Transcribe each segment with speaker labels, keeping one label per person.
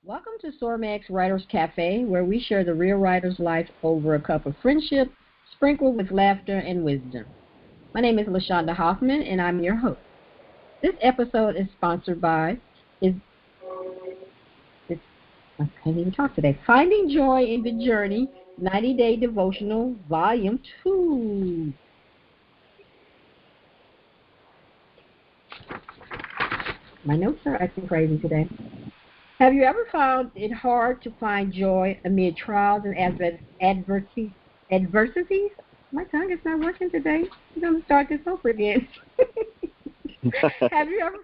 Speaker 1: Welcome to SORMAG's Writers Cafe, where we share the real writer's life over a cup of friendship, sprinkled with laughter and wisdom. My name is LaShaunda Hoffman, and I'm your host. This episode is sponsored by, I can't even talk today, Finding Joy in the Journey, 90-Day Devotional, Volume 2. My notes are acting crazy today. Have you ever found it hard to find joy amid trials and adversities? My tongue is not working today. I'm going to start this over again. Have you ever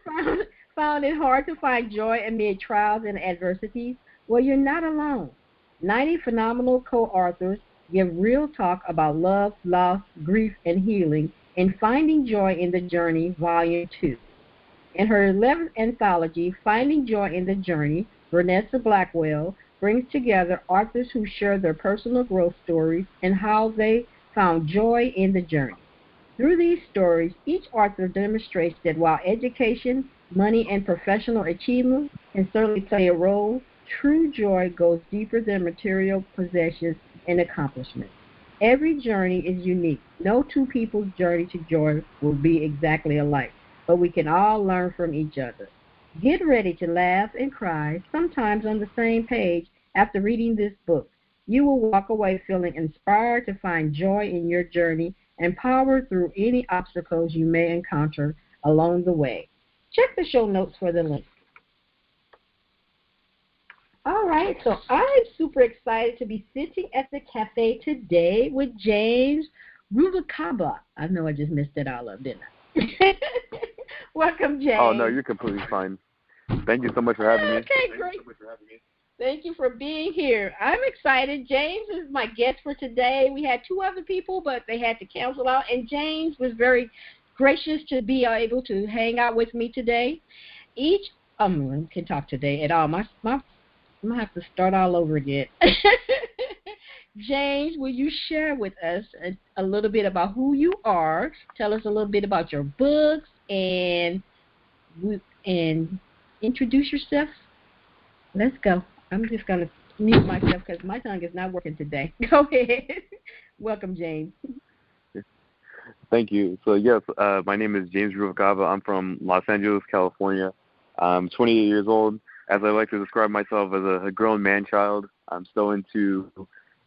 Speaker 1: found it hard to find joy amid trials and adversities? Well, you're not alone. 90 phenomenal co-authors give real talk about love, loss, grief, and healing in Finding Joy in the Journey, Volume 2. In her 11th anthology, Finding Joy in the Journey, Vanessa Blackwell brings together authors who share their personal growth stories and how they found joy in the journey. Through these stories, each author demonstrates that while education, money, and professional achievement can certainly play a role, true joy goes deeper than material possessions and accomplishments. Every journey is unique. No two people's journey to joy will be exactly alike, but we can all learn from each other. Get ready to laugh and cry, sometimes on the same page, after reading this book. You will walk away feeling inspired to find joy in your journey and power through any obstacles you may encounter along the way. Check the show notes for the link. All right, so I'm super excited to be sitting at the cafe today with James Ruvalcaba. I know I just messed it all up, didn't I? Welcome, James.
Speaker 2: Oh, no, you're completely fine. Thank you so much for having me.
Speaker 1: Okay, great. Thank you for being here. I'm excited. James is my guest for today. We had two other people, but they had to cancel out, and James was very gracious to be able to hang out with me today. Can talk today at all. I'm going to have to start all over again. James, will you share with us a little bit about who you are? Tell us a little bit about your books and introduce yourself. Let's go. I'm just going to mute myself because my tongue is not working today. Go ahead. Welcome, James.
Speaker 2: Thank you. So, yes, my name is James Ruvalcaba. I'm from Los Angeles, California. I'm 28 years old. As I like to describe myself as a grown man-child, I'm still into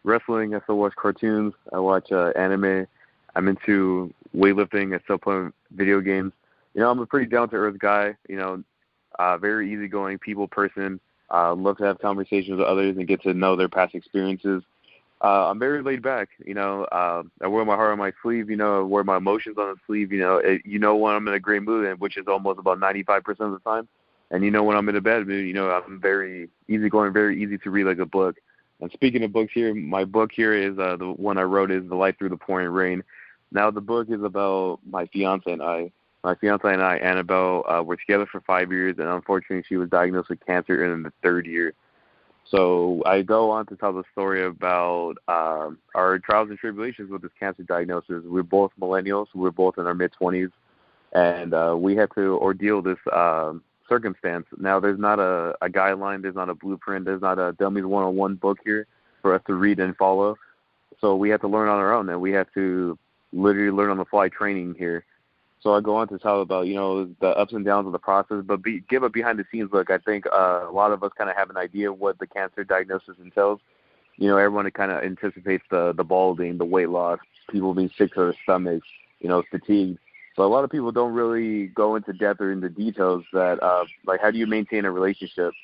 Speaker 2: wrestling. I still watch cartoons. I watch anime. I'm into weightlifting. I still play video games. I'm a pretty down-to-earth guy, very easygoing people person. Love to have conversations with others and get to know their past experiences. I'm very laid back, I wear my heart on my sleeve, I wear my emotions on the sleeve, when I'm in a great mood, which is almost about 95% of the time. And when I'm in a bad mood, I'm very easygoing, very easy to read like a book. And speaking of books here, my book here is the one I wrote is The Light Through the Pouring Rain. Now the book is about my fiance and I. My fiance and I, Annabelle, were together for 5 years, and unfortunately she was diagnosed with cancer in the third year. So I go on to tell the story about our trials and tribulations with this cancer diagnosis. We're both millennials. We're both in our mid-20s, and we had to ordeal this circumstance. Now, there's not a guideline. There's not a blueprint. There's not a Dummies 101 book here for us to read and follow. So we had to learn on our own, and we had to literally learn on the fly training here. So I go on to tell about, the ups and downs of the process, but give a behind-the-scenes look. I think a lot of us kind of have an idea of what the cancer diagnosis entails. Everyone kind of anticipates the balding, the weight loss, people being sick to their stomachs, fatigue. So a lot of people don't really go into depth or into details that, like, how do you maintain a relationship?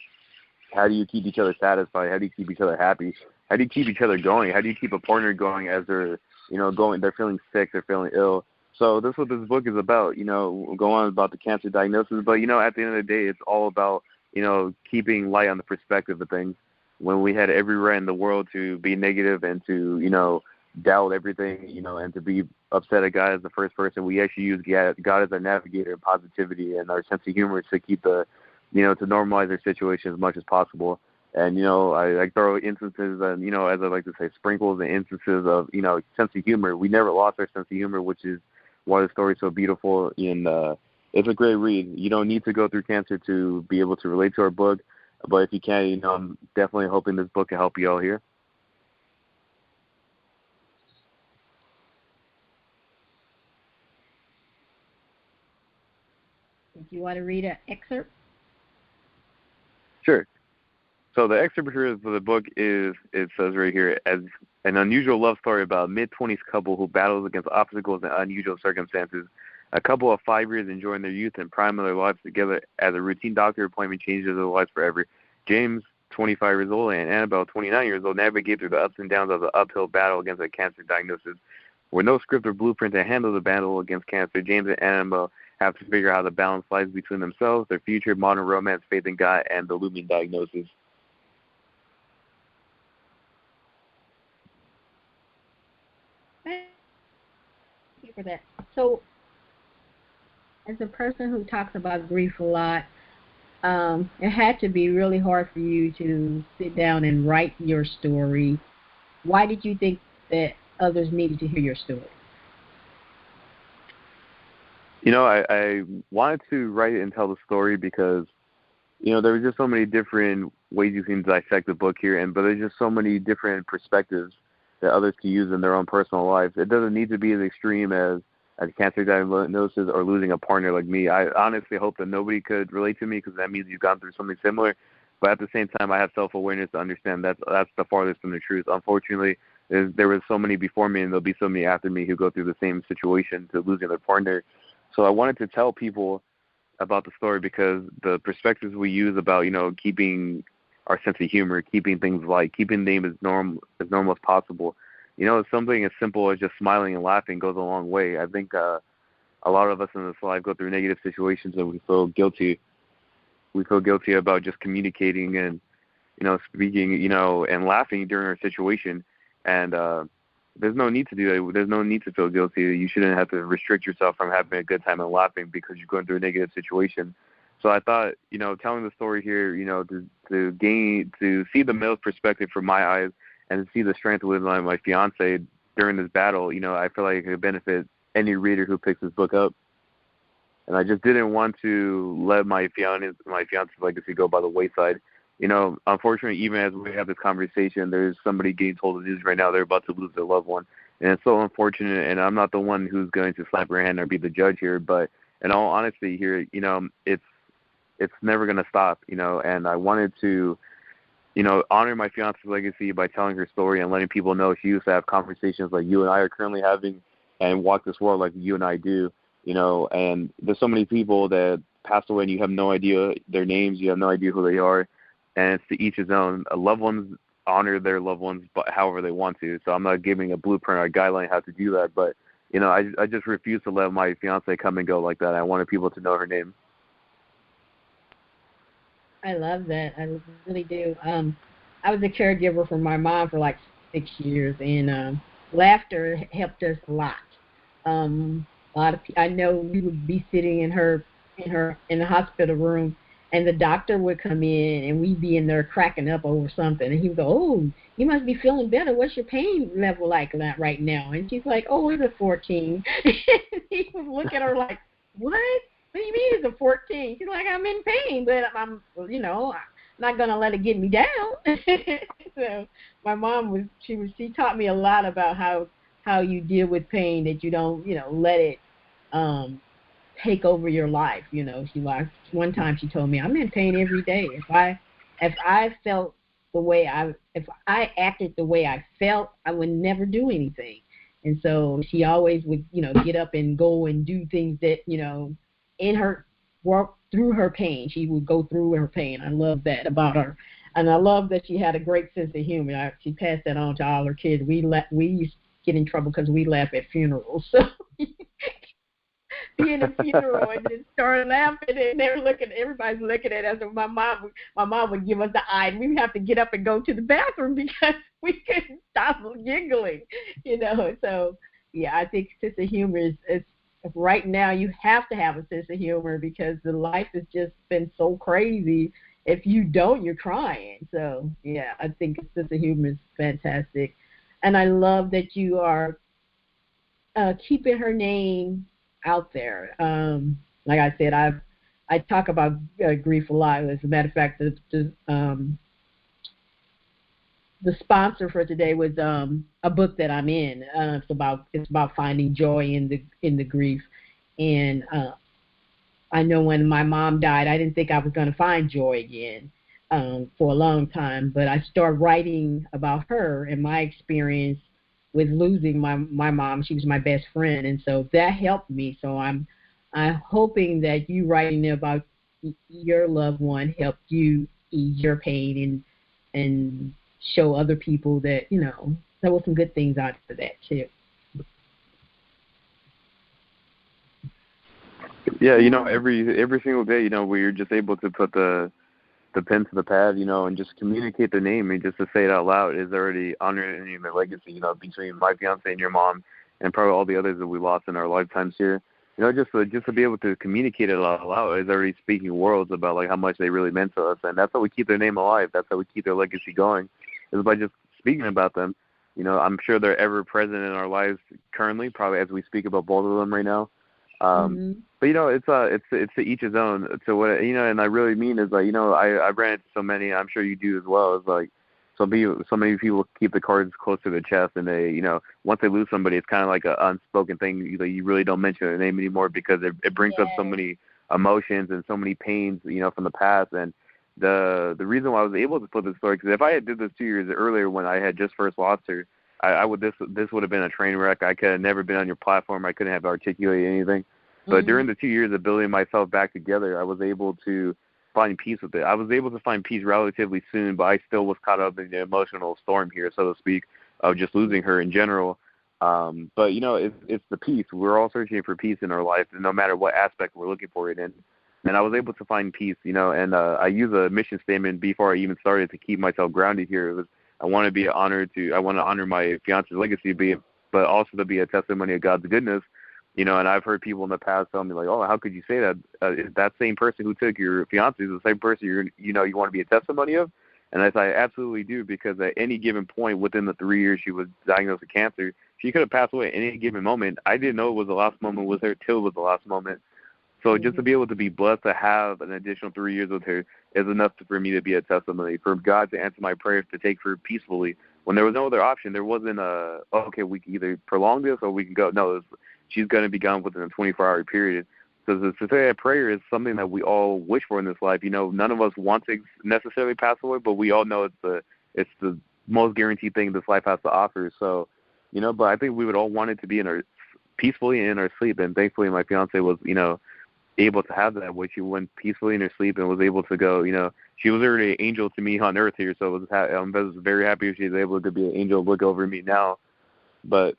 Speaker 2: How do you keep each other satisfied? How do you keep each other happy? How do you keep each other going? How do you keep a partner going as they're, going, they're feeling sick, they're feeling ill? So that's what this book is about, we'll go on about the cancer diagnosis, but, at the end of the day, it's all about, keeping light on the perspective of things. When we had every right in the world to be negative and to, doubt everything, and to be upset at God as the first person, we actually use God as our navigator and positivity and our sense of humor to keep to normalize our situation as much as possible. And, I throw instances and, as I like to say, sprinkles and instances of, sense of humor. We never lost our sense of humor, which is why the story's so beautiful. And it's a great read. You don't need to go through cancer to be able to relate to our book. But if you can, I'm definitely hoping this book can help you all here.
Speaker 1: Do you want to read an excerpt?
Speaker 2: Sure. So the excerpt here for the book it says right here, as an unusual love story about a mid-20s couple who battles against obstacles and unusual circumstances. A couple of 5 years enjoying their youth and prime of their lives together as a routine doctor appointment changes their lives forever. James, 25 years old, and Annabelle, 29 years old, navigate through the ups and downs of the uphill battle against a cancer diagnosis. With no script or blueprint to handle the battle against cancer, James and Annabelle have to figure out how the balance lies between themselves, their future, modern romance, faith in God, and the looming diagnosis.
Speaker 1: Thank you for that. So, as a person who talks about grief a lot, it had to be really hard for you to sit down and write your story. Why did you think that others needed to hear your story?
Speaker 2: I wanted to write it and tell the story because, there were just so many different ways you can dissect the book here, but there's just so many different perspectives that others can use in their own personal lives. It doesn't need to be as extreme as a cancer diagnosis or losing a partner like me. I honestly hope that nobody could relate to me because that means you've gone through something similar. But at the same time, I have self-awareness to understand that's the farthest from the truth. Unfortunately, there was so many before me and there'll be so many after me who go through the same situation to losing their partner. So I wanted to tell people about the story because the perspectives we use about, keeping our sense of humor, keeping things light, keeping them as normal as possible, something as simple as just smiling and laughing goes a long way. I think a lot of us in this life go through negative situations and we feel guilty. We feel guilty about just communicating and, speaking, and laughing during our situation. And there's no need to do that. There's no need to feel guilty. You shouldn't have to restrict yourself from having a good time and laughing because you're going through a negative situation. So I thought, telling the story here, to see the male's perspective from my eyes and to see the strength with my fiance during this battle, I feel like it could benefit any reader who picks this book up. And I just didn't want to let my fiance's legacy go by the wayside. Unfortunately, even as we have this conversation, there's somebody getting told the news right now they're about to lose their loved one. And it's so unfortunate, and I'm not the one who's going to slap her hand or be the judge here, but in all honesty here, it's never going to stop, and I wanted to, honor my fiance's legacy by telling her story and letting people know she used to have conversations like you and I are currently having and walk this world like you and I do, and there's so many people that passed away and you have no idea their names, you have no idea who they are, and it's to each his own. Loved ones honor their loved ones but however they want to, so I'm not giving a blueprint or a guideline how to do that, but, I just refuse to let my fiance come and go like that. I wanted people to know her name.
Speaker 1: I love that. I really do. I was a caregiver for my mom for like 6 years, and laughter helped us a lot. A lot of I know we would be sitting in the hospital room, and the doctor would come in, and we'd be in there cracking up over something, and he would go, "Oh, you must be feeling better. What's your pain level like right now?" And she's like, "Oh, it's a 14." He would look at her like, "What? What do you mean it's a 14?" She's like, "I'm in pain, but I'm not gonna let it get me down." So my mom she taught me a lot about how you deal with pain, that you don't let it take over your life. One time she told me, "I'm in pain every day. If I felt if I acted the way I felt, I would never do anything." And so she always would get up and go and do things that in her work through her pain. She would go through her pain. I love that about her, and I love that she had a great sense of humor. She passed that on to all her kids. We used to get in trouble because we laugh at funerals. So be in a funeral and just start laughing, and everybody's looking at us. And my mom would give us the eye, and we would have to get up and go to the bathroom because we couldn't stop giggling. So yeah, I think sense of humor is right now you have to have a sense of humor because the life has just been so crazy. If you don't, you're crying. So yeah, I think a sense of humor is fantastic, and I love that you are keeping her name out there. Like I said, I talk about grief a lot. As a matter of fact, the sponsor for today was a book that I'm in. It's about finding joy in the grief, and I know when my mom died, I didn't think I was going to find joy again for a long time. But I started writing about her and my experience with losing my mom. She was my best friend, and so that helped me. So I'm hoping that you writing about your loved one helped you ease your pain and show other people that, there were some good things out of that too.
Speaker 2: Yeah, every single day, where you're just able to put the pen to the pad, and just communicate the name and just to say it out loud is already honoring the legacy, between my fiance and your mom and probably all the others that we lost in our lifetimes here. Just to be able to communicate it out loud is already speaking worlds about like how much they really meant to us, and that's how we keep their name alive. That's how we keep their legacy going, is by just speaking about them. I'm sure they're ever present in our lives currently, probably as we speak about both of them right now. But it's to each his own. To what and I really mean is like I ran into so many. I'm sure you do as well. It's like so many people keep the cards close to their chest, and they once they lose somebody, it's kind of like an unspoken thing. You really don't mention their name anymore because it brings up so many emotions and so many pains from the past. And the reason why I was able to put this story, because if I had did this 2 years earlier when I had just first lost her, this would have been a train wreck. I could have never been on your platform. I couldn't have articulated anything. But during the 2 years of building myself back together, I was able to find peace with it. I was able to find peace relatively soon, but I still was caught up in the emotional storm here, so to speak, of just losing her in general. But it's the peace. We're all searching for peace in our life, no matter what aspect we're looking for it in. And I was able to find peace, and I use a mission statement before I even started to keep myself grounded here. It was I want to honor my fiance's legacy, but also to be a testimony of God's goodness. And I've heard people in the past tell me like, oh, how could you say that? That same person who took your fiance is the same person you want to be a testimony of. And I say, I absolutely do, because at any given point within the 3 years she was diagnosed with cancer, she could have passed away at any given moment. I didn't know it was the last moment with her till it was the last moment. So just to be able to be blessed to have an additional 3 years with her is enough for me to be a testimony, for God to answer my prayers, to take her peacefully. When there was no other option, there wasn't okay, we can either prolong this or we can go. No, she's going to be gone within a 24-hour period. So to say that prayer is something that we all wish for in this life. None of us want to necessarily pass away, but we all know it's the most guaranteed thing this life has to offer. So, but I think we would all want it to be peacefully in our sleep. And thankfully my fiance was, able to have that, which she went peacefully in her sleep and was able to go, she was already an angel to me on earth here. So I was very happy she was able to be an angel, look over me now. But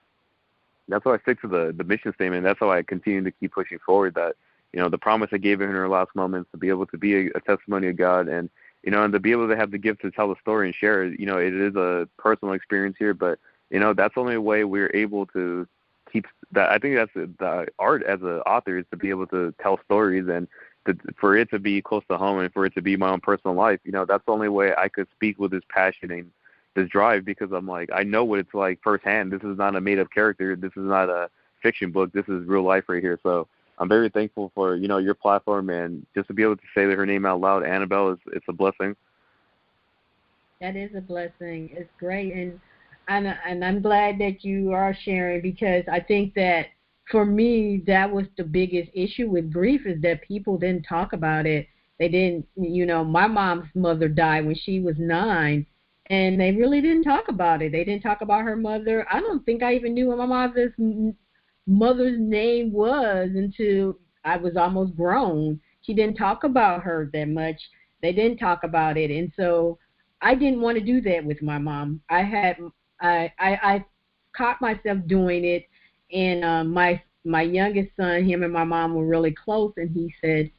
Speaker 2: that's why I stick to the mission statement. That's how I continue to keep pushing forward, that, the promise I gave her in her last moments, to be able to be a testimony of God, and, and to be able to have the gift to tell the story and share it. It is a personal experience here, but, that's the only way we're able to keep that. I think that's the art as an author, is to be able to tell stories, and for it to be close to home, and for it to be my own personal life. That's the only way I could speak with this passion and this drive, because I'm like, I know what it's like firsthand. This is not a made-up character. This is not a fiction book. This is real life right here. So I'm very thankful for, your platform, and just to be able to say her name out loud, Annabelle, it's a blessing.
Speaker 1: That is a blessing. It's great. And I'm glad that you are sharing, because I think that for me, that was the biggest issue with grief, is that people didn't talk about it. They didn't, my mom's mother died when she was 9, and they really didn't talk about it. They didn't talk about her mother. I don't think I even knew what my mother's name was until I was almost grown. She didn't talk about her that much. They didn't talk about it. And so I didn't want to do that with my mom. I caught myself doing it, and my youngest son, him and my mom were really close, and he said,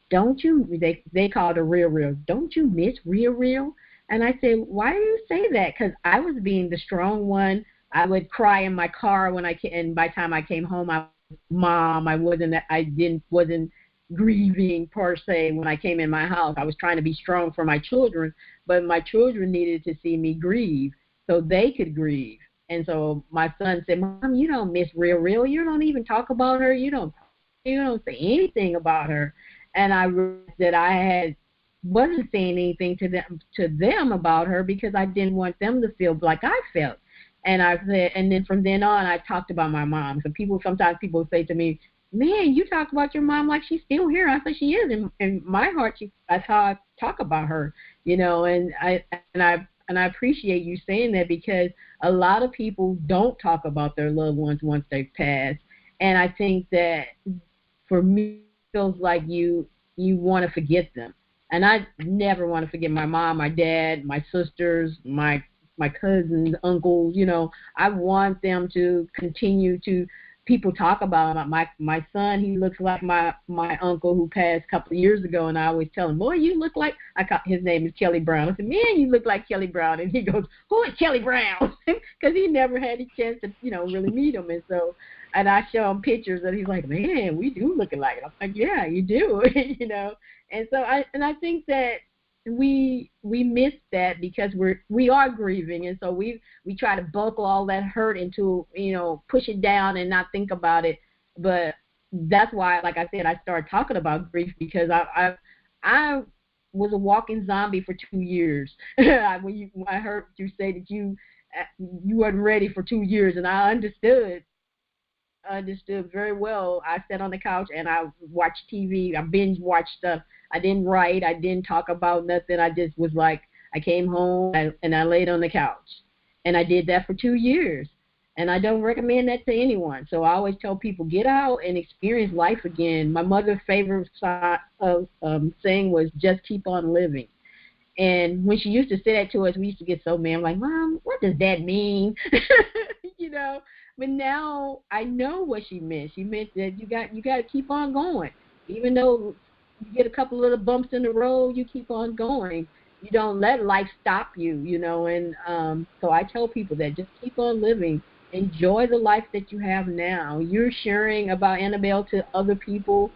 Speaker 1: "Don't you?" They called her Real. "Don't you miss Real?" And I said, "Why do you say that?" Because I was being the strong one. I would cry in my car and by the time I came home, I wasn't grieving per se when I came in my house. I was trying to be strong for my children, but my children needed to see me grieve so they could grieve. And so my son said, "Mom, you don't miss Real. You don't even talk about her. You don't say anything about her." and I realized that wasn't saying anything to them about her because I didn't want them to feel like I felt. And I said, and then from then on, I talked about my mom. So sometimes people say to me, "Man, you talk about your mom like she's still here." I said, "She is." In my heart, that's how I talk about her, And I appreciate you saying that because a lot of people don't talk about their loved ones once they've passed. And I think that for me, it feels like you want to forget them. And I never want to forget my mom, my dad, my sisters, my cousins, uncles. I want them to continue to. People talk about my son. He looks like my uncle who passed a couple of years ago, and I always tell him, "Boy, you look like." His name is Kelly Brown. I said, "Man, you look like Kelly Brown," and he goes, "Who is Kelly Brown?" Because he never had a chance to really meet him, and I show him pictures, and he's like, "Man, we do look alike." I'm like, "Yeah, you do," And so I think that we miss that because we are grieving, and so we try to buckle all that hurt into push it down and not think about it. But that's why, like I said, I started talking about grief because I was a walking zombie for 2 years. When I heard you say that you weren't ready for 2 years, and I understood very well. I sat on the couch and I watched TV. I binge watched stuff. I didn't write. I didn't talk about nothing. I just was like, I came home and I laid on the couch. And I did that for 2 years. And I don't recommend that to anyone. So I always tell people, get out and experience life again. My mother's favorite saying was, just keep on living. And when she used to say that to us, we used to get so mad. I'm like, "Mom, what does that mean?" But now I know what she meant. She meant that you got to keep on going. Even though you get a couple little bumps in the road, you keep on going. You don't let life stop you, And so I tell people that just keep on living. Enjoy the life that you have now. You're sharing about Annabelle to other people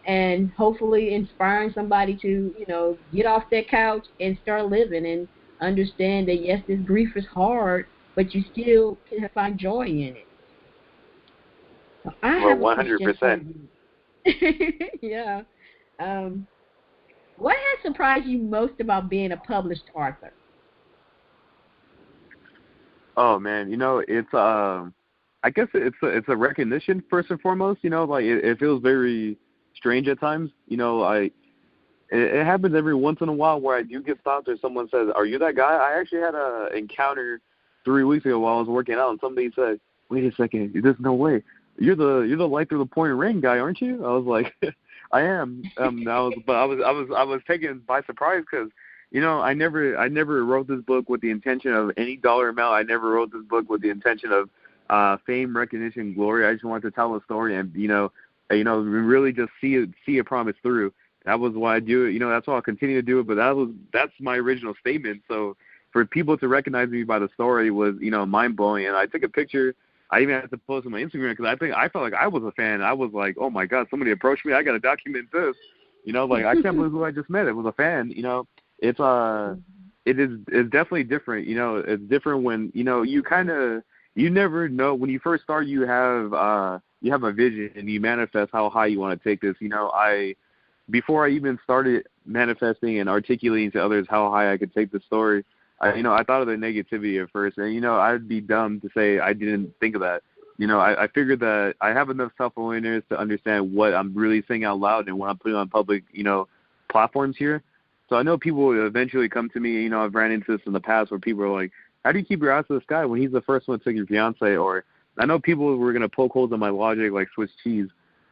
Speaker 1: and hopefully inspiring somebody to, get off that couch and start living and understand that, yes, this grief is hard, but you still can find joy in it. So I have 100%. Yeah. What has surprised you most about being a published author?
Speaker 2: Oh man, it's I guess it's a recognition first and foremost. Like it feels very strange at times. It happens every once in a while where I do get stopped or someone says, "Are you that guy?" I actually had a encounter 3 weeks ago while I was working out, and somebody said, "Wait a second, there's no way. You're the light through the pouring rain guy, aren't you?" I was like, "I am." I was taken by surprise because I never wrote this book with the intention of any dollar amount. I never wrote this book with the intention of fame, recognition, glory. I just wanted to tell a story and really just see a promise through. That was why I do it. That's why I'll continue to do it. But that's my original statement. So for people to recognize me by the story was mind blowing. And I took a picture. I even had to post on my Instagram because I felt like I was a fan. I was like, oh my God, somebody approached me. I got to document this. Like I can't believe who I just met. It was a fan. It's definitely different. It's different when you never know when you first start. You have a vision and you manifest how high you want to take this. Before I even started manifesting and articulating to others how high I could take the story, I thought of the negativity at first, and I'd be dumb to say I didn't think of that. I figured that I have enough self-awareness to understand what I'm really saying out loud and what I'm putting on public, platforms here. So I know people will eventually come to me. I've ran into this in the past where people are like, "How do you keep your eyes to the sky when he's the first one to take your fiance?" Or I know people were gonna poke holes in my logic like Swiss cheese.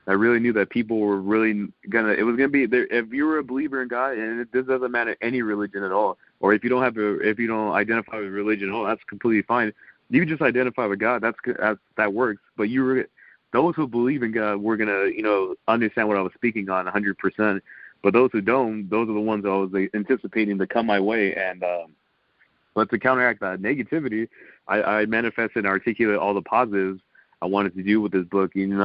Speaker 2: I really knew that people were really it was going to be there. If you were a believer in God, and this doesn't matter any religion at all, or if you don't identify with religion at all, that's completely fine. You can just identify with God. That works. But those who believe in God were going to, understand what I was speaking on 100%. But those who don't, those are the ones I was anticipating to come my way. And, but to counteract that negativity, I manifested and articulated all the positives I wanted to do with this book, and,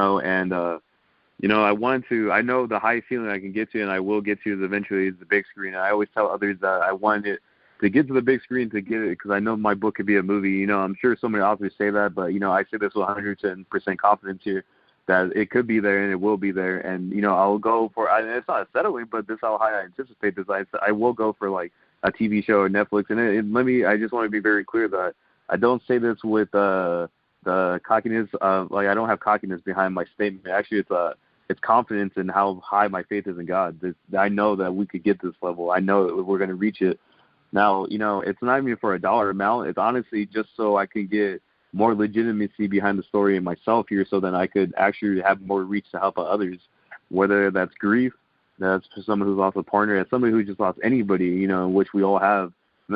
Speaker 2: I know the highest ceiling I can get to, and I will get to eventually is the big screen. And I always tell others that I wanted to get to the big screen to get it because I know my book could be a movie. I'm sure so many authors say that, but, I say this with 110% confidence here that it could be there and it will be there. And, I'll go for, and it's not settling, but this is how high I anticipate this. I will go for like a TV show or Netflix. And I just want to be very clear that I don't say this with the cockiness of, like, I don't have cockiness behind my statement. Actually, it's confidence in how high my faith is in God. I know that we could get this level. I know that we're going to reach it. Now, it's not even for a dollar amount. It's honestly just so I can get more legitimacy behind the story in myself here, so that I could actually have more reach to help out others, whether that's grief, that's for someone who's lost a partner, that's somebody who just lost anybody, which we all have.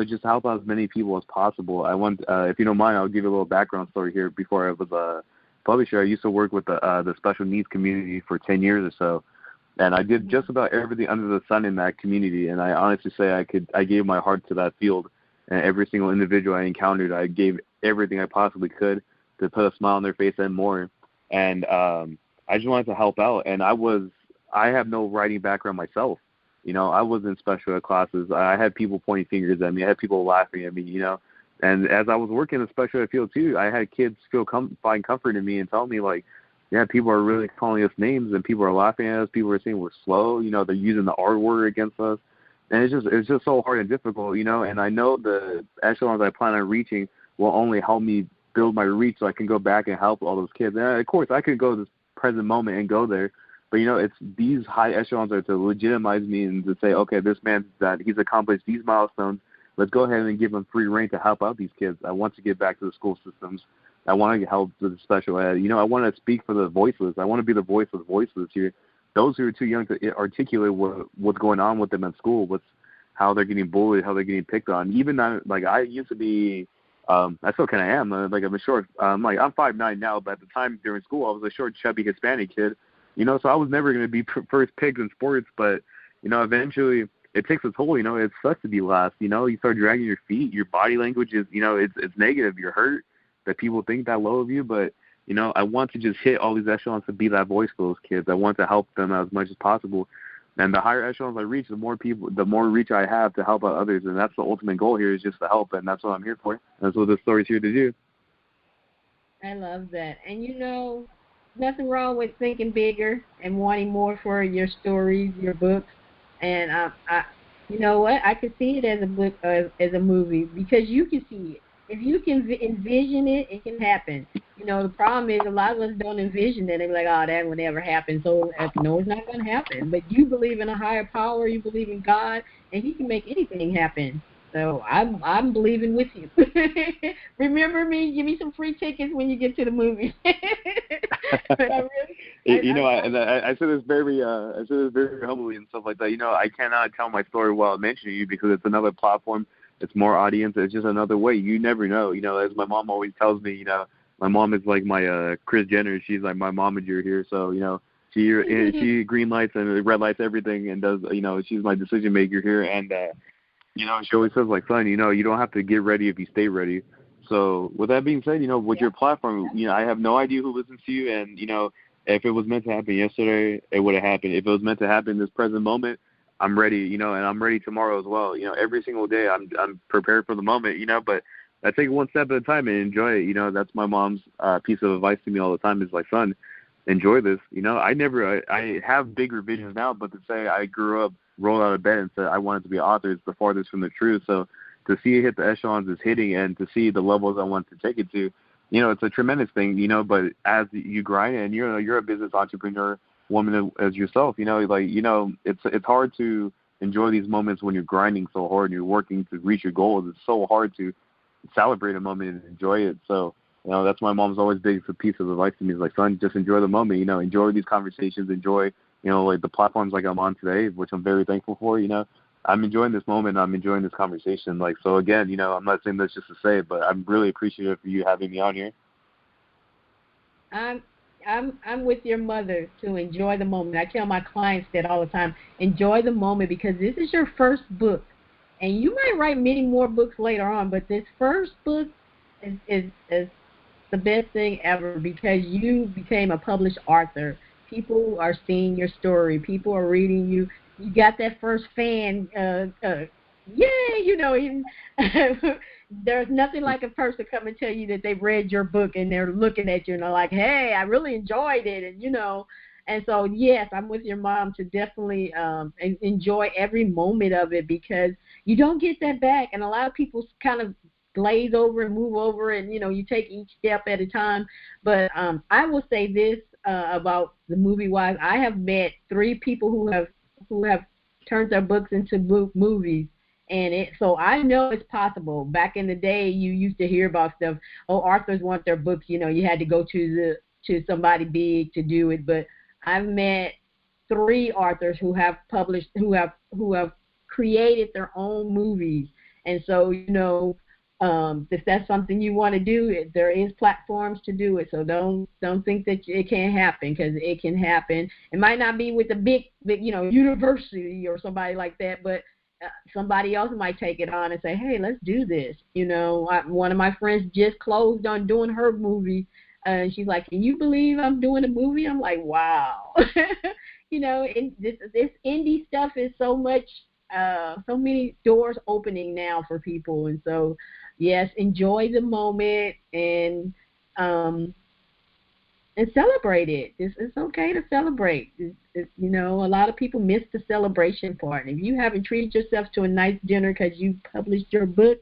Speaker 2: Just help out as many people as possible. I want, if you don't mind, I'll give you a little background story here. Before I was a publisher, I used to work with the special needs community for 10 years or so, and I did just about everything under the sun in that community. And I honestly say I gave my heart to that field, and every single individual I encountered, I gave everything I possibly could to put a smile on their face and more. And I just wanted to help out. And I have no writing background myself. I was in special ed classes. I had people pointing fingers at me. I had people laughing at me, And as I was working in the special ed field too, I had kids find comfort in me and tell me, like, yeah, people are really calling us names and people are laughing at us. People are saying we're slow. They're using the R word against us. And it's just so hard and difficult, And I know the echelons I plan on reaching will only help me build my reach so I can go back and help all those kids. And of course, I could go this present moment and go there. But, it's these high echelons are to legitimize me and to say, okay, this man, that he's accomplished these milestones. Let's go ahead and give him free reign to help out these kids. I want to get back to the school systems. I want to help with the special ed. I want to speak for the voiceless. I want to be the voice of the voiceless here. Those who are too young to articulate what's going on with them at school, how they're getting bullied, how they're getting picked on. Even like I used to be, I still kind of am. Like I'm a short, I'm 5'9" now, but at the time during school I was a short, chubby Hispanic kid. So I was never going to be first picked in sports, but eventually it takes a toll. It sucks to be last. You start dragging your feet. Your body language is, it's negative. You're hurt that people think that low of you, but I want to just hit all these echelons to be that voice for those kids. I want to help them as much as possible. And the higher echelons I reach, the more reach I have to help out others. And that's the ultimate goal here, is just to help. And that's what I'm here for. That's what this story's here to do.
Speaker 1: I love that. And nothing wrong with thinking bigger and wanting more for your stories, your books. And you know what? I could see it as a book, as a movie, because you can see it. If you can envision it, it can happen. The problem is a lot of us don't envision it. They're like, oh, that would never happen. So, no, it's not going to happen. But you believe in a higher power. You believe in God, and He can make anything happen. So I'm believing with you. Remember me. Give me some free tickets when you get to the movie. But I
Speaker 2: say this very humbly and stuff like that. I cannot tell my story while mentioning you because it's another platform. It's more audience. It's just another way. You never know. As my mom always tells me, my mom is like my Kris Jenner. She's like my momager here. So, she green lights and red lights everything and does, she's my decision maker here. And, she always says, like, son, you don't have to get ready if you stay ready. So with that being said, with your platform, I have no idea who listens to you. And, if it was meant to happen yesterday, it would have happened. If it was meant to happen in this present moment, I'm ready, and I'm ready tomorrow as well. Every single day I'm prepared for the moment, but I take it one step at a time and enjoy it. That's my mom's piece of advice to me all the time is like, son, enjoy this. I have bigger visions now, but to say I grew up, rolled out of bed and said I wanted to be an author is the farthest from the truth. So to see it hit the echelons is hitting, and to see the levels I want to take it to, it's a tremendous thing, but as you grind and you're a business entrepreneur woman as yourself, it's hard to enjoy these moments when you're grinding so hard and you're working to reach your goals. It's so hard to celebrate a moment and enjoy it. So, that's why mom's always big piece of advice to me is like, son, just enjoy the moment, enjoy these conversations, enjoy, like the platforms like I'm on today, which I'm very thankful for, I'm enjoying this moment. I'm enjoying this conversation. Like, so again, I'm not saying this just to say it, but I'm really appreciative for you having me on here.
Speaker 1: I'm with your mother to enjoy the moment. I tell my clients that all the time. Enjoy the moment because this is your first book. And you might write many more books later on, but this first book is the best thing ever because you became a published author. People are seeing your story. People are reading you. You got that first fan, yay, there's nothing like a person come and tell you that they've read your book and they're looking at you and they're like, hey, I really enjoyed it, and and so yes, I'm with your mom to definitely enjoy every moment of it, because you don't get that back, and a lot of people kind of glaze over and move over, and you take each step at a time. But I will say this about the movie wise, I have met 3 people who have turned their books into movies. And so I know it's possible. Back in the day, you used to hear about stuff. Oh, authors want their books. You had to go to somebody big to do it. But I've met 3 authors who have published, who have created their own movies. And so if that's something you want to do, there is platforms to do it. So don't think that it can't happen, because it can happen. It might not be with a big university or somebody like that, but somebody else might take it on and say, hey, let's do this. One of my friends just closed on doing her movie, and she's like, can you believe I'm doing a movie? I'm like, wow. And this indie stuff is so many doors opening now for people. And so yes, enjoy the moment and celebrate it. It's okay to celebrate. A lot of people miss the celebration part. And if you haven't treated yourself to a nice dinner because you published your book,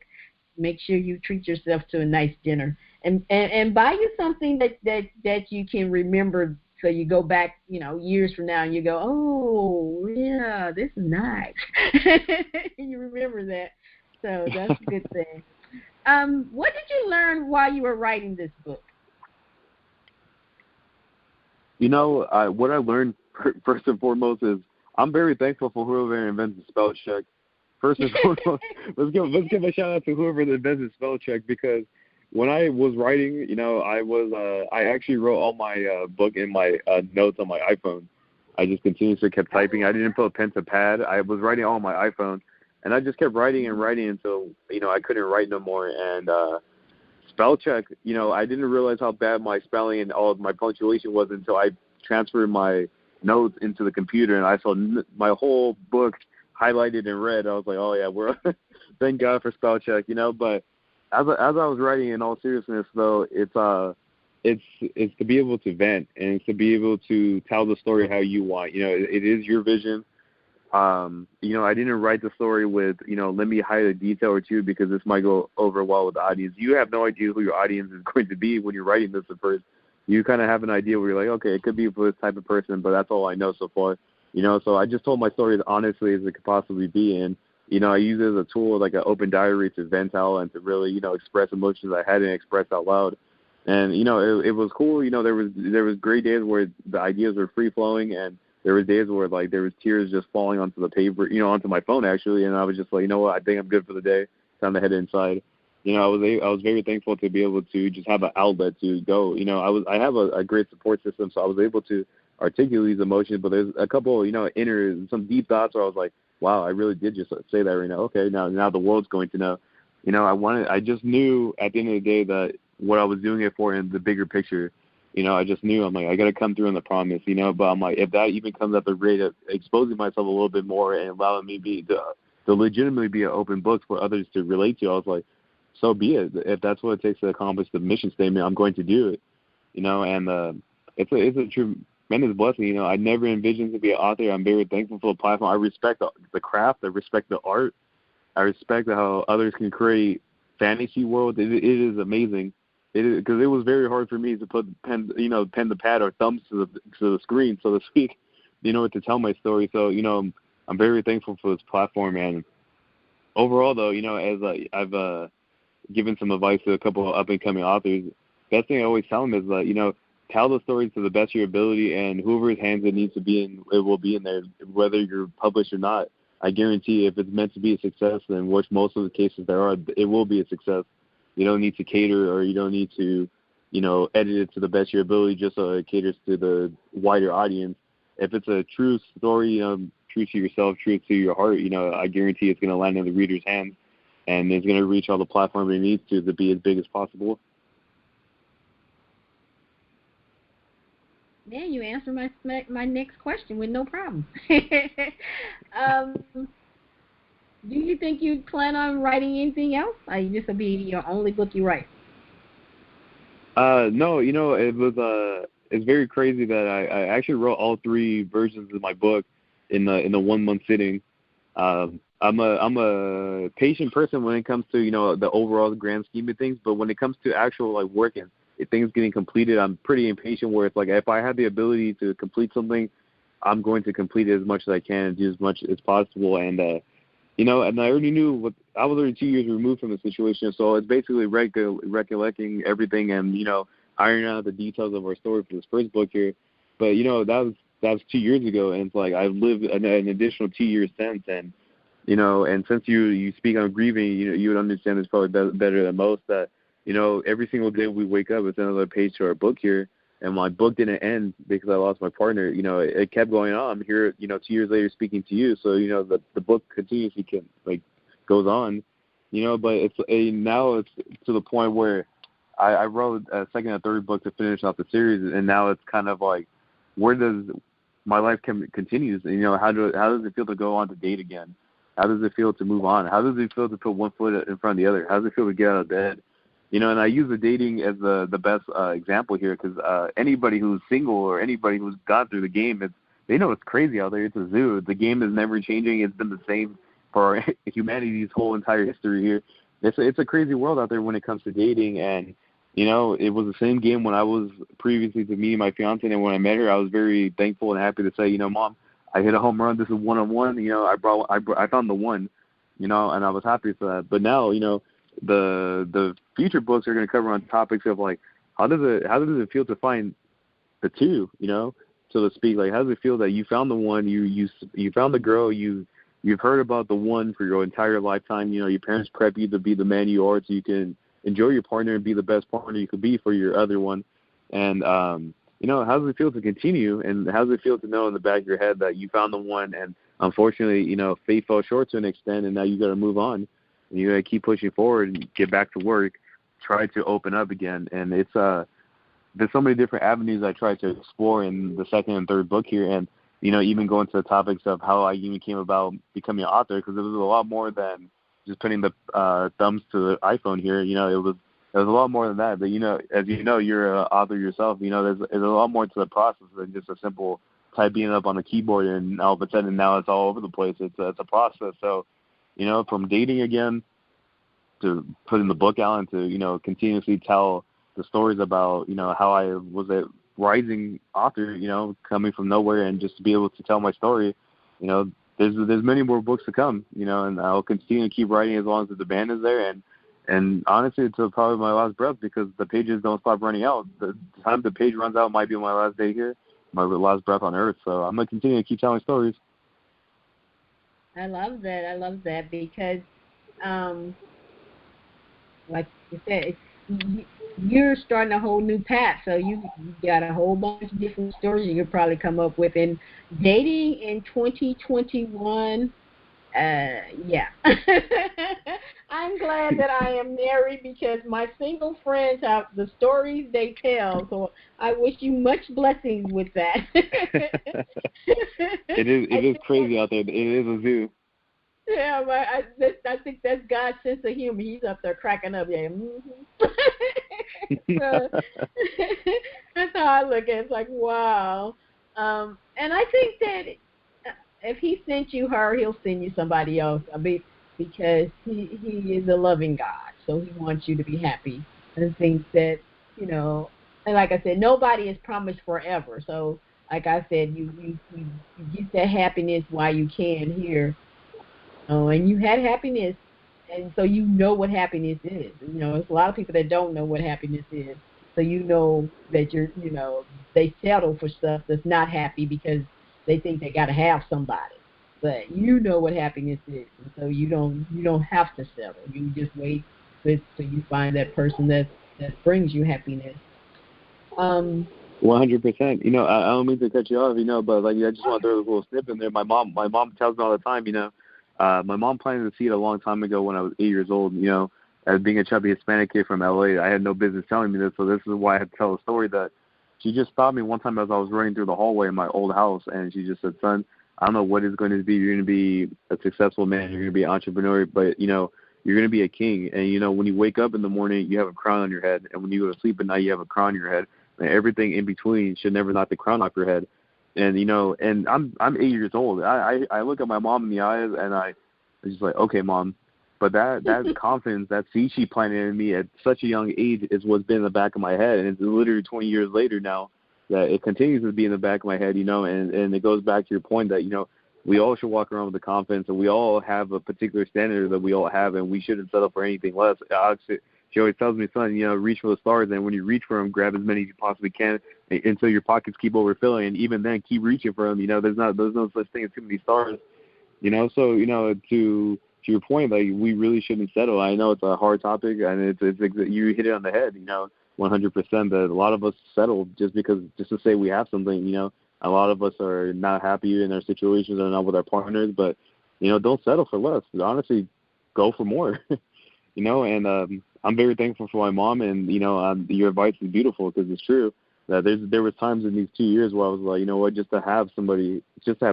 Speaker 1: make sure you treat yourself to a nice dinner. And buy you something that you can remember, so you go back, years from now and you go, oh, yeah, this is nice. You remember that. So that's a good thing. What did you learn while you were writing this book?
Speaker 2: What I learned first and foremost is I'm very thankful for whoever invented spell check. First and foremost, let's give a shout out to whoever invented spell check, because when I was writing, I actually wrote all my book in my notes on my iPhone. I just continuously kept typing. I didn't put pen to pad. I was writing all on my iPhone, and I just kept writing and writing until I couldn't write no more. And spell check, I didn't realize how bad my spelling and all of my punctuation was until I transferred my notes into the computer, and I saw my whole book highlighted in red. I was like, oh yeah, we're thank God for spell check, But as I was writing, in all seriousness, though, it's to be able to vent, and it's to be able to tell the story how you want. It is your vision. I didn't write the story with, let me hide a detail or two because this might go over well with the audience. You have no idea who your audience is going to be when you're writing this at first. You kind of have an idea where you're like, okay, it could be for this type of person, but that's all I know so far. So I just told my story as honestly as it could possibly be. And, I use it as a tool, like an open diary, to vent out and to really, express emotions I hadn't expressed out loud. And, it was cool. There was great days where the ideas were free flowing, and there was days where there was tears just falling onto the paper, onto my phone actually, and I was just like, what, I think I'm good for the day. Time to head inside. I was very thankful to be able to just have an outlet to go. I have a great support system, so I was able to articulate these emotions. But there's a couple, some deep thoughts where I was like, wow, I really did just say that right now. Okay, now the world's going to know. I just knew at the end of the day that what I was doing it for in the bigger picture. I just knew, I'm like, I got to come through on the promise, but I'm like, if that even comes at the rate of exposing myself a little bit more and allowing me to legitimately be an open book for others to relate to, I was like, so be it. If that's what it takes to accomplish the mission statement, I'm going to do it, and it's a tremendous blessing. I never envisioned to be an author. I'm very thankful for the platform. I respect the craft. I respect the art. I respect how others can create fantasy worlds. It is amazing. Because it was very hard for me to put pen to pad or thumbs to the screen, so to speak, to tell my story. So, I'm very thankful for this platform. And overall, though, as I've given some advice to a couple of up-and-coming authors, best thing I always tell them is, tell the story to the best of your ability, and whoever's hands it needs to be in, it will be in there, whether you're published or not. I guarantee if it's meant to be a success, then which most of the cases there are, it will be a success. You don't need to cater, or you don't need to, edit it to the best of your ability just so it caters to the wider audience. If it's a true story, true to yourself, true to your heart, I guarantee it's going to land in the reader's hands, and it's going to reach all the platforms it needs to be as big as possible.
Speaker 1: Man, you answered my next question with no problem. Do you think you plan on writing anything else? Or this will be your only book you write?
Speaker 2: No, it's very crazy that I actually wrote all three versions of my book in the 1 month sitting. I'm a patient person when it comes to the overall grand scheme of things, but when it comes to actual like working, if things getting completed, I'm pretty impatient. Where it's like if I have the ability to complete something, I'm going to complete it as much as I can and do as much as possible. And and I already knew I was already 2 years removed from the situation, so it's basically recollecting everything and ironing out the details of our story for this first book here. But that was 2 years ago, and it's like I've lived an additional 2 years since, and and since you speak on grieving, you would understand this probably better than most that every single day we wake up, it's another page to our book here. And my book didn't end because I lost my partner. It kept going on. I'm here, 2 years later speaking to you. So, the book continuously goes on, but now it's to the point where I wrote a second and third book to finish off the series. And now it's kind of like, where does my life continues? How does it feel to go on to date again? How does it feel to move on? How does it feel to put one foot in front of the other? How does it feel to get out of bed? And I use the dating as the best example here because anybody who's single or anybody who's gone through the game, they know it's crazy out there. It's a zoo. The game is never changing. It's been the same for humanity's whole entire history here. It's a crazy world out there when it comes to dating. And, it was the same game when I was previously to meeting my fiance. And when I met her, I was very thankful and happy to say, Mom, I hit a home run. This is one-on-one. I found the one, and I was happy for that. But now, the future books are going to cover on topics of like how does it feel to find the two, so to speak. Like how does it feel that you found the one, you found the girl, you've heard about the one for your entire lifetime. Your parents prep you to be the man you are so you can enjoy your partner and be the best partner you could be for your other one. And how does it feel to continue, and how does it feel to know in the back of your head that you found the one and unfortunately fate fell short to an extent and now you got to move on. You got to keep pushing forward and get back to work, try to open up again. And it's there's so many different avenues I try to explore in the second and third book here. And, even go into the topics of how I even came about becoming an author, because it was a lot more than just putting the thumbs to the iPhone here. It was a lot more than that. But, as you're an author yourself, there's a lot more to the process than just a simple typing it up on the keyboard and all of a sudden now it's all over the place. It's a process. So, from dating again to putting the book out and to, continuously tell the stories about, how I was a rising author, coming from nowhere, and just to be able to tell my story, there's many more books to come, and I'll continue to keep writing as long as the demand is there. And honestly, until probably my last breath, because the pages don't stop running out. The time the page runs out might be my last day here, my last breath on earth. So I'm going to continue to keep telling stories.
Speaker 1: I love that because, like you said, you're starting a whole new path. So you got a whole bunch of different stories you could probably come up with. And dating in 2021, yeah. I'm glad that I am married because my single friends have the stories they tell. So I wish you much blessings with that.
Speaker 2: It is crazy out there. It is a zoo.
Speaker 1: Yeah, but I think that's God's sense of humor. He's up there cracking up. Yeah. So, that's how I look at it. It's like, wow. And I think that if he sent you her, he'll send you somebody else. I mean, because he is a loving God, so he wants you to be happy. And think that, and like I said, nobody is promised forever. So, like I said, you get that happiness while you can here. And you had happiness, and so you know what happiness is. There's a lot of people that don't know what happiness is. So that they settle for stuff that's not happy because they think they got to have somebody. But you know what happiness is, and so you don't have to settle. You just wait till you find that person that brings you happiness.
Speaker 2: 100%. I don't mean to cut you off, but like I just want to throw a little snip in there. My mom tells me all the time, my mom planted the seed a long time ago when I was 8 years old. As being a chubby Hispanic kid from LA, I had no business telling me this. So this is why I had to tell a story that she just stopped me one time as I was running through the hallway in my old house, and she just said, "Son, I don't know what it's going to be. You're going to be a successful man. You're going to be an entrepreneur, but, you know, you're going to be a king. And, you know, when you wake up in the morning, you have a crown on your head. And when you go to sleep at night, you have a crown on your head. And everything in between should never knock the crown off your head. And, you know, and I'm 8 years old. I look at my mom in the eyes, and I'm just like, okay, Mom. But that confidence, that seed she planted in me at such a young age is what's been in the back of my head. And it's literally 20 years later now that it continues to be in the back of my head, you know, and it goes back to your point that, you know, we all should walk around with the confidence, and we all have a particular standard that we all have, and we shouldn't settle for anything less. Alex, she always tells me, son, you know, reach for the stars, and when you reach for them, grab as many as you possibly can until your pockets keep overfilling, and even then, keep reaching for them. You know, there's no such thing as too many stars, you know. So, you know, to your point, like, we really shouldn't settle. I know it's a hard topic, and it's you hit it on the head, you know, 100%. That a lot of us settle just to say we have something, you know. A lot of us are not happy in our situations or not with our partners, but, you know, don't settle for less. Honestly, go for more, you know. And I'm very thankful for my mom, and, you know, your advice is beautiful because it's true that there was times in these 2 years where I was like, you know what, just to have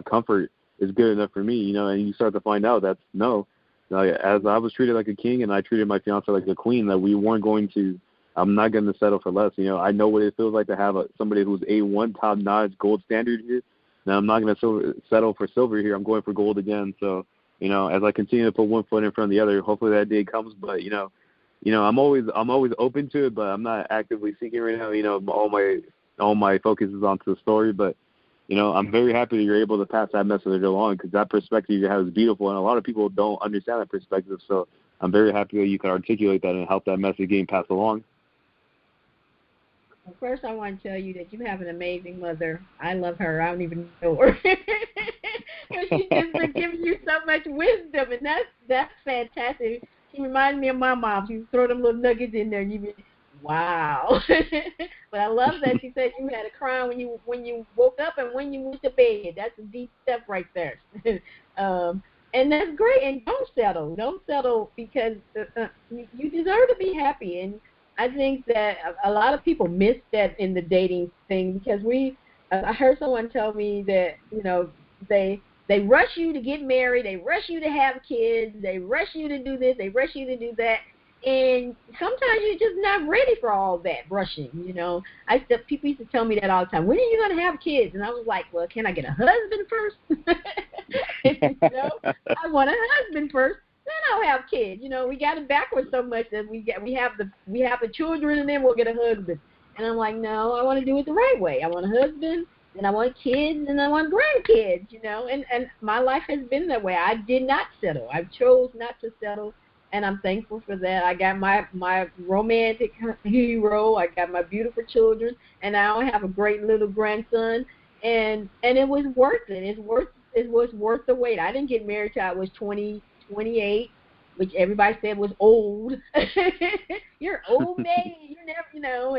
Speaker 2: comfort is good enough for me, you know. And you start to find out that's no. Like, as I was treated like a king and I treated my fiance like a queen, that we weren't going to. I'm not going to settle for less. You know, I know what it feels like to have somebody who's A1, top-notch, gold standard here. Now, I'm not going to settle for silver here. I'm going for gold again. So, you know, as I continue to put one foot in front of the other, hopefully that day comes. But, you know, I'm always open to it, but I'm not actively seeking right now. You know, all my focus is onto the story. But, you know, I'm very happy that you're able to pass that message along, because that perspective you have is beautiful, and a lot of people don't understand that perspective. So I'm very happy that you can articulate that and help that message getting passed along.
Speaker 1: Well, first, I want to tell you that you have an amazing mother. I love her. I don't even know her. But she just gives you so much wisdom, and that's fantastic. She reminds me of my mom. She would throw them little nuggets in there, and you'd be, wow. But I love that she said you had a crown when you woke up and when you went to bed. That's a deep step right there. And that's great. And don't settle. Don't settle, because you deserve to be happy. And I think that a lot of people miss that in the dating thing, because I heard someone tell me that, you know, they rush you to get married, they rush you to have kids, they rush you to do this, they rush you to do that, and sometimes you're just not ready for all that rushing, you know. People used to tell me that all the time. When are you going to have kids? And I was like, well, can I get a husband first? You know, I want a husband first. Then I'll have kids. You know, we got it backwards so much that we have the children, and then we'll get a husband. And I'm like, no, I want to do it the right way. I want a husband, and I want kids, and I want grandkids. You know, and my life has been that way. I did not settle. I chose not to settle, and I'm thankful for that. I got my romantic hero. I got my beautiful children, and now I have a great little grandson. And it was worth it. It was worth the wait. I didn't get married till I was 28, which everybody said was old. You're old, man. You never, you know.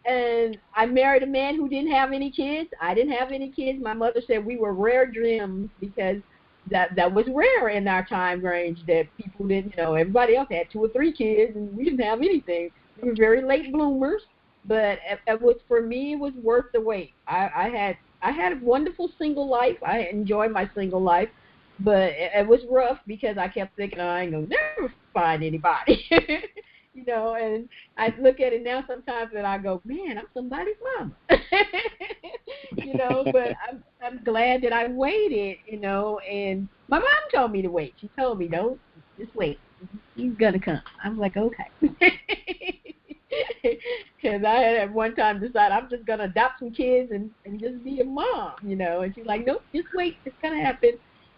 Speaker 1: And I married a man who didn't have any kids. I didn't have any kids. My mother said we were rare gems, because that was rare in our time range, that people didn't, you know, everybody else had 2 or 3 kids, and we didn't have anything. We were very late bloomers, but it was, for me, it was worth the wait. I had a wonderful single life. I enjoyed my single life. But it was rough, because I kept thinking, I ain't going to never find anybody. You know, and I look at it now sometimes and I go, man, I'm somebody's mama. You know, but I'm glad that I waited, you know. And my mom told me to wait. She told me, don't, just wait. He's going to come. I'm like, okay. Because I had at one time decided I'm just going to adopt some kids and just be a mom, you know. And she's like, nope, just wait. It's going to happen.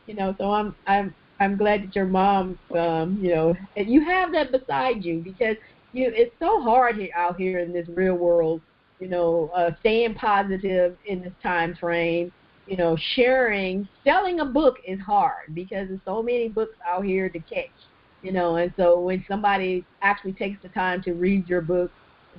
Speaker 1: You know, so I'm glad that your mom, you know, and you have that beside you, because it's so hard out here in this real world, you know, staying positive in this time frame, you know, selling a book is hard, because there's so many books out here to catch, you know, and so when somebody actually takes the time to read your book,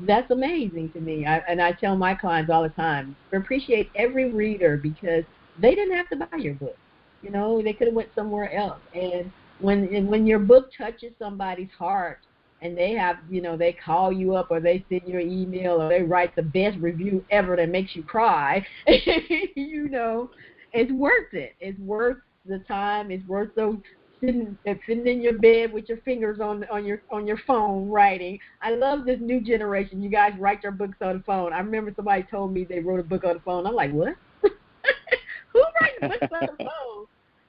Speaker 1: that's amazing to me. And I tell my clients all the time, appreciate every reader, because they didn't have to buy your book. You know, they could have went somewhere else. And when your book touches somebody's heart, and they have, you know, they call you up, or they send you an email, or they write the best review ever that makes you cry, you know, It's worth it. It's worth the time. It's worth those sitting in your bed with your fingers on your phone writing. I love this new generation. You guys write your books on the phone. I remember somebody told me they wrote a book on the phone. I'm like, what? Who writes books on the phone?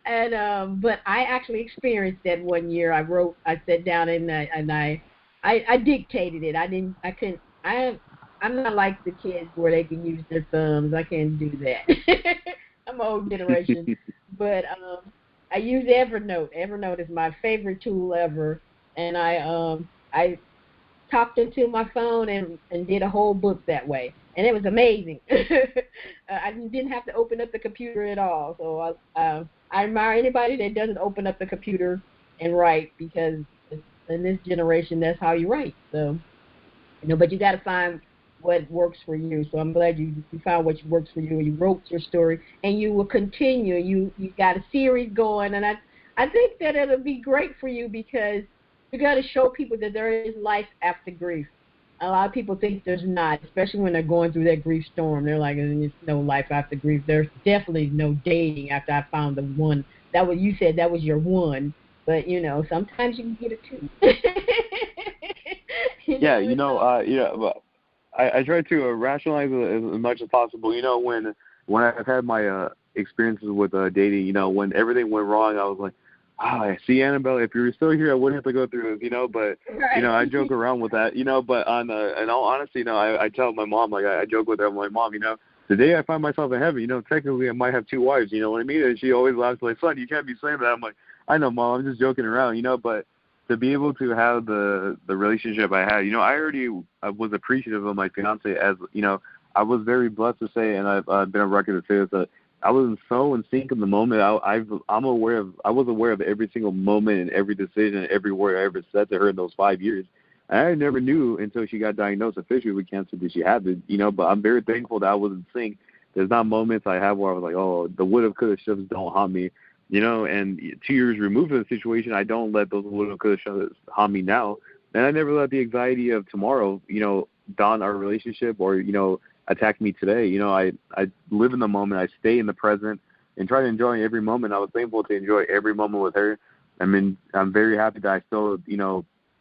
Speaker 1: And but I actually experienced that one year. I sat down and I dictated it. I couldn't. I'm not like the kids where they can use their thumbs. I can't do that. I'm old generation, but I use Evernote. Evernote is my favorite tool ever, and I talked into my phone and did a whole book that way, and it was amazing. I didn't have to open up the computer at all. So I admire anybody that doesn't open up the computer and write, because in this generation, that's how you write. So, but you got to find what works for you. So I'm glad you found what works for you. You wrote your story, and you will continue. You got a series going, and I think that it'll be great for you, because you got to show people that there is life after grief. A lot of people think there's not, especially when they're going through that grief storm. They're like, there's no life after grief. There's definitely no dating after I found the one. You said that was your one, but sometimes you can get it too.
Speaker 2: I try to rationalize it as much as possible. When I've had my experiences with dating, when everything went wrong, I was like, I see, Annabelle, if you were still here, I wouldn't have to go through this, but,
Speaker 1: right.
Speaker 2: I joke around with that, but in all honesty, I tell my mom, like, I joke with her, I'm like, Mom, the day I find myself in heaven, technically I might have 2 wives, you know what I mean? And she always laughs, like, son, you can't be saying that. I'm like, I know, Mom, I'm just joking around, but to be able to have the relationship I had, I was appreciative of my fiance, as, I was very blessed to say, and I've been on record to say this, that I was so in sync in the moment. I was aware of every single moment and every decision and every word I ever said to her in those 5 years. And I never knew until she got diagnosed officially with cancer that she had it, but I'm very thankful that I was in sync. There's not moments I have where I was like, oh, the would have, could have, should have don't haunt me, and 2 years removed from the situation, I don't let those would have, could have, should have haunt me now. And I never let the anxiety of tomorrow, dawn our relationship or, attack me today. I live in the moment. I stay in the present and try to enjoy every moment. I was thankful to enjoy every moment with her. I'm very happy that I still,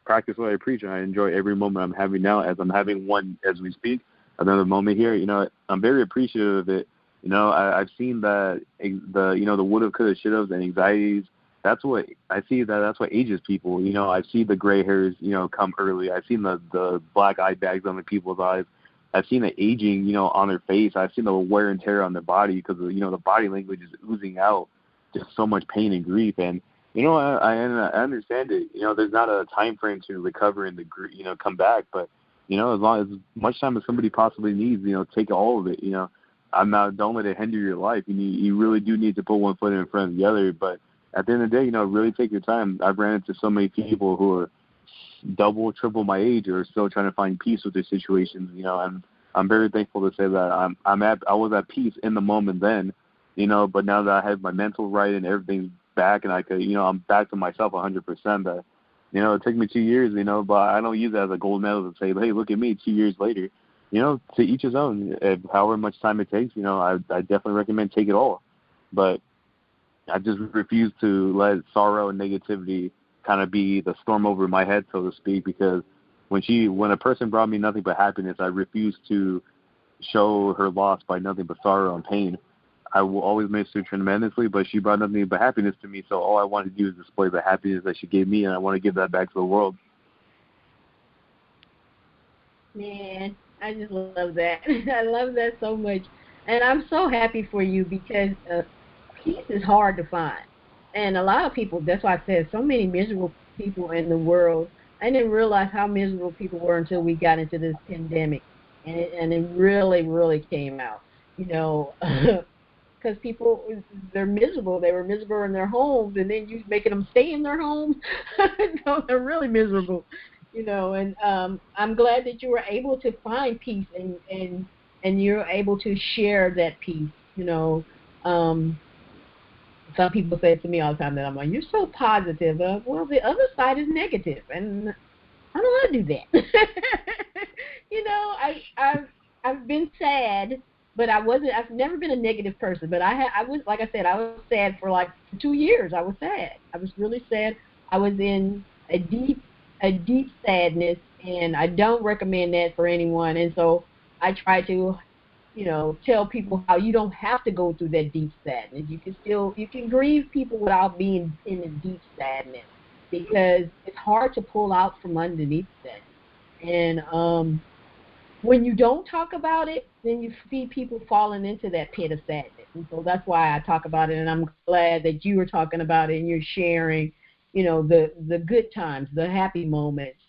Speaker 2: practice what I preach, and I enjoy every moment I'm having now, as I'm having one as we speak. Another moment here, I'm very appreciative of it. I've seen that the would have, could have, should have, and anxieties. That's what I see. That's what ages people. I see the gray hairs, come early. I've seen the black eye bags on the people's eyes. I've seen the aging, on their face. I've seen the wear and tear on their body, because, the body language is oozing out just so much pain and grief. And, I understand it. There's not a time frame to recover and come back. But, as much time as somebody possibly needs, take all of it. Don't let it hinder your life. You really do need to put one foot in front of the other. But at the end of the day, really take your time. I've ran into so many people who are double, triple my age are still trying to find peace with their situations, and I'm very thankful to say that I was at peace in the moment then, but now that I have my mental right and everything's back, and I could, I'm back to myself 100%. That, it took me 2 years, but I don't use it as a gold medal to say, hey, look at me 2 years later. To each his own. However much time it takes, I definitely recommend take it all, but I just refuse to let sorrow and negativity kind of be the storm over my head, so to speak, because when a person brought me nothing but happiness, I refused to show her loss by nothing but sorrow and pain. I will always miss her tremendously, but she brought nothing but happiness to me, so all I want to do is display the happiness that she gave me, and I want to give that back to the world.
Speaker 1: Man, I just love that. I love that so much. And I'm so happy for you, because peace is hard to find. And a lot of people, that's why I said so many miserable people in the world. I didn't realize how miserable people were until we got into this pandemic. And it really, really came out, because people, they're miserable. They were miserable in their homes, and then you're making them stay in their homes. So they're really miserable, and I'm glad that you were able to find peace and you're able to share that peace, Some people say to me all the time that I'm like, you're so positive. Well, the other side is negative, and I don't want to do that. I've been sad, but I've never been a negative person, but I was, like I said, I was sad for like 2 years. I was sad. I was really sad. I was in a deep sadness, and I don't recommend that for anyone. And so I try to, tell people how you don't have to go through that deep sadness. You can grieve people without being in a deep sadness, because it's hard to pull out from underneath that. And when you don't talk about it, then you see people falling into that pit of sadness. And so that's why I talk about it, and I'm glad that you were talking about it and you're sharing, the good times, the happy moments,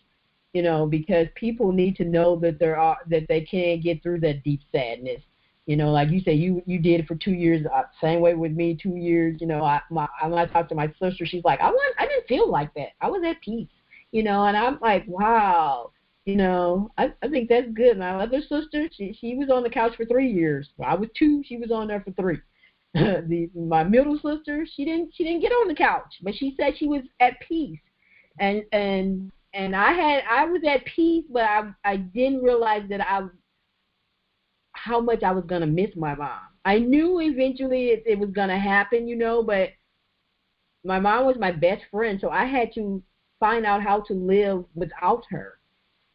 Speaker 1: because people need to know that they can get through that deep sadness. Like you say, you did it for 2 years. Same way with me, 2 years. When I talked to my sister, she's like, I didn't feel like that. I was at peace. And I'm like, wow. I think that's good. My other sister, she was on the couch for 3 years. I was 2, she was on there for 3. My middle sister, she didn't get on the couch, but she said she was at peace. And I was at peace, but I didn't realize that how much I was gonna miss my mom. I knew eventually it was gonna happen, but my mom was my best friend, so I had to find out how to live without her,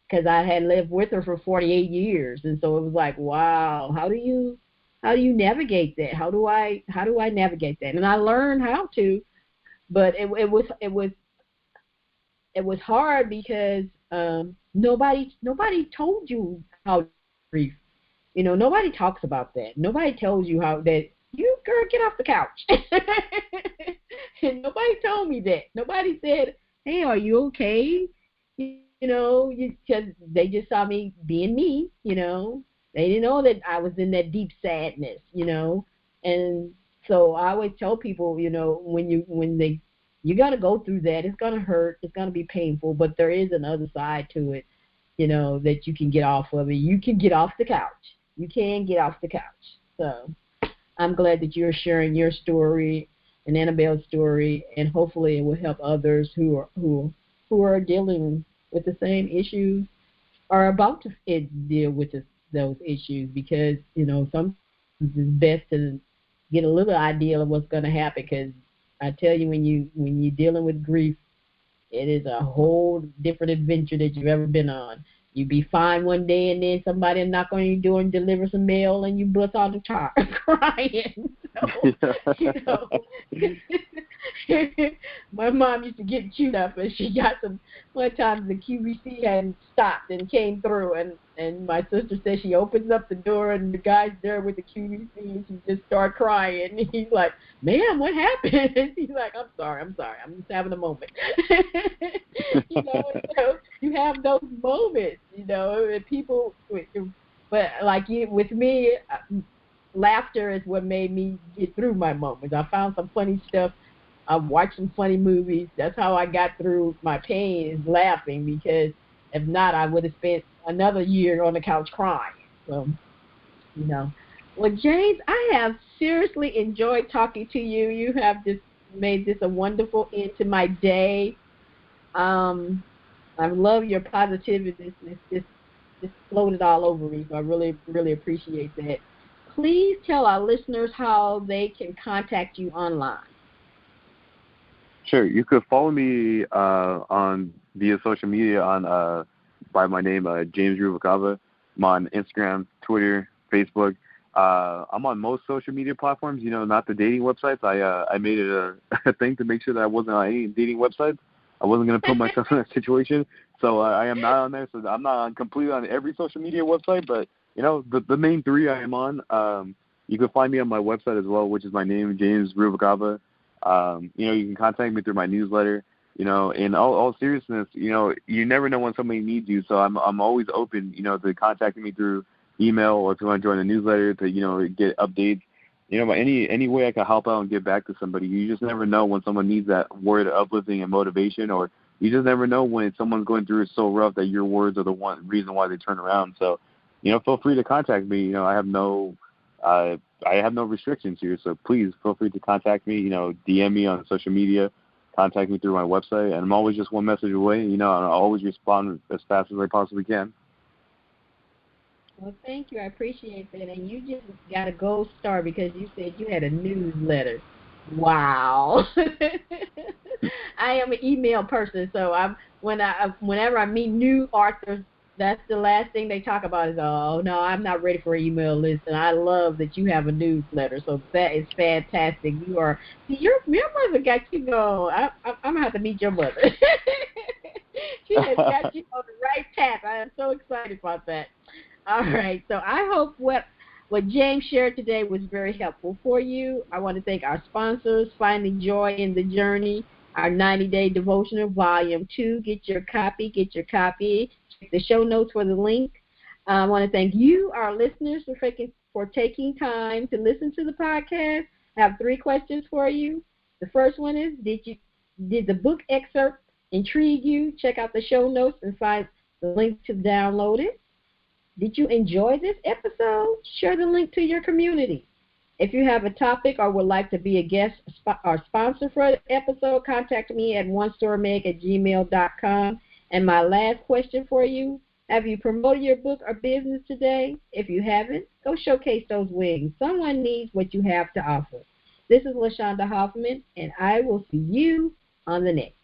Speaker 1: because I had lived with her for 48 years, and so it was like, wow, how do you navigate that? How do I navigate that? And I learned how to, but it was hard because nobody told you how to grieve. Nobody talks about that. Nobody tells you how that you, girl, get off the couch. And nobody told me that. Nobody said, hey, are you okay? Because they just saw me being me, They didn't know that I was in that deep sadness, And so I always tell people, you're going to go through that. It's going to hurt. It's going to be painful, but there is another side to it, that you can get off of it. You can get off the couch. You can get off the couch. So I'm glad that you're sharing your story and Annabelle's story, and hopefully it will help others who are dealing with the same issues or about to deal with those issues, because, sometimes it's best to get a little idea of what's going to happen, because I tell you, when you're dealing with grief, it is a whole different adventure that you've ever been on. You be fine one day, and then somebody will knock on your door and deliver some mail, and you bust out the car crying. So, my mom used to get chewed up, and she got one time the QVC hadn't stopped and came through, and my sister said she opens up the door, and the guy's there with the QVC, and she just started crying. And he's like, ma'am, what happened? And she's like, I'm sorry, I'm just having a moment. So you have those moments, and people, but like with me, laughter is what made me get through my moments. I found some funny stuff. I watched some funny movies. That's how I got through my pain, is laughing, because if not, I would have spent another year on the couch crying. So, Well, James, I have seriously enjoyed talking to you. You have just made this a wonderful end to my day. I love your positiveness. It's just floated all over me, so I really, really appreciate that. Please tell our listeners how they can contact you online.
Speaker 2: Sure. You could follow me on via social media by my name, James Ruvalcaba. I'm on Instagram, Twitter, Facebook. I'm on most social media platforms, not the dating websites. I made it a thing to make sure that I wasn't on any dating websites. I wasn't going to put myself in that situation. So I am not on there. So I'm not completely on every social media website, but, the main 3 I am on. You can find me on my website as well, which is my name, James Ruvalcaba. You can contact me through my newsletter. In all seriousness, you never know when somebody needs you. So I'm always open, to contacting me through email, or if you want to join the newsletter to, get updates. Any way I can help out and get back to somebody. You just never know when someone needs that word of uplifting and motivation, or you just never know when someone's going through it so rough that your words are the one reason why they turn around. So, feel free to contact me. I have no restrictions here, so please feel free to contact me. DM me on social media, contact me through my website, and I'm always just one message away. I'll always respond as fast as I possibly can.
Speaker 1: Well, thank you. I appreciate that. And you just got a gold star because you said you had a newsletter. Wow. I am an email person, so whenever I meet new authors, that's the last thing they talk about is, oh no, I'm not ready for an email list. And I love that you have a newsletter. So that is fantastic. You are see, your mother got you go. I'm gonna have to meet your mother. She has got you on the right path. I am so excited about that. All right. So I hope what James shared today was very helpful for you. I want to thank our sponsors, Finding Joy in the Journey, our 90-day devotional volume 2. Get your copy. Get your copy. Check the show notes for the link. I want to thank you, our listeners, for taking time to listen to the podcast. I have 3 questions for you. The first one is, did the book excerpt intrigue you? Check out the show notes and find the link to download it. Did you enjoy this episode? Share the link to your community. If you have a topic or would like to be a guest or sponsor for an episode, contact me at onestormeg@gmail.com. And my last question for you, have you promoted your book or business today? If you haven't, go showcase those wings. Someone needs what you have to offer. This is LaShaunda Hoffman, and I will see you on the next.